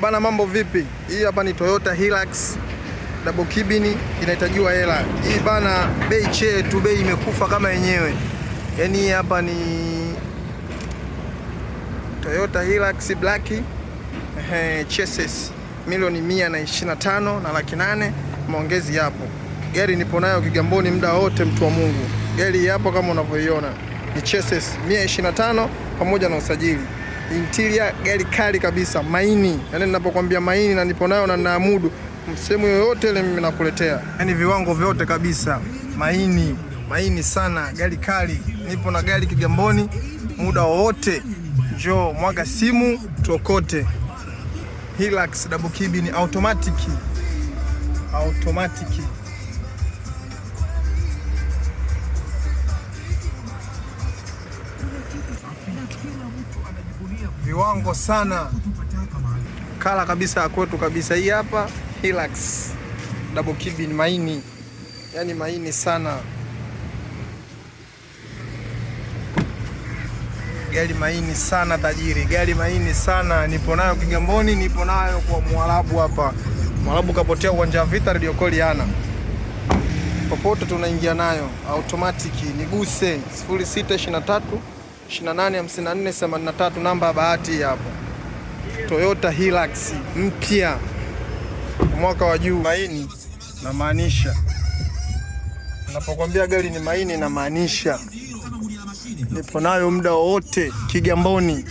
Bana, mambo vipi? Hii hapa ni Toyota Hilux double cabin, inahitajiwa hela. Hii bana, bei chetu, bei imekufa kama yenyewe. Yaani hii hapa ni Toyota Hilux black, chassis milioni 125 na laki 8, maongezi hapo. Gari nipo nayo Kigamboni muda wote, mtu wa Mungu. Gari hapo kama unavyoiona ni chassis 125 pamoja na usajili. Interior gari kali kabisa, maini. Yaani ninapokuambia maini na nipo nayo na naamudu msemo yoyote ile mimi nakuletea. Yaani viwango vyote kabisa. Maini sana, gari kali. Nipo na gari Kigamboni muda wote. Njoo mwaga simu tuokote. Hilux double cabin automatic. Viwango sana, kala kabisa ya kwetu kabisa. Hii hapa Hilux double cabin maini, yani maini sana, gari maini sana tajiri, gari maini sana. Nipo nayo Kigamboni, nipo nayo kwa Mwarabu hapa. Mwarabu kapotea uwanja wa vita, radio call yana popote tunaingia nayo automatic. Niguse 0623 285483, namba ya bahati hapo. Toyota Hilux mpya, mwaka wa juu. Maini na maanisha, napokuambia gari ni maini na maanisha. Nipo nayo muda wote Kigamboni.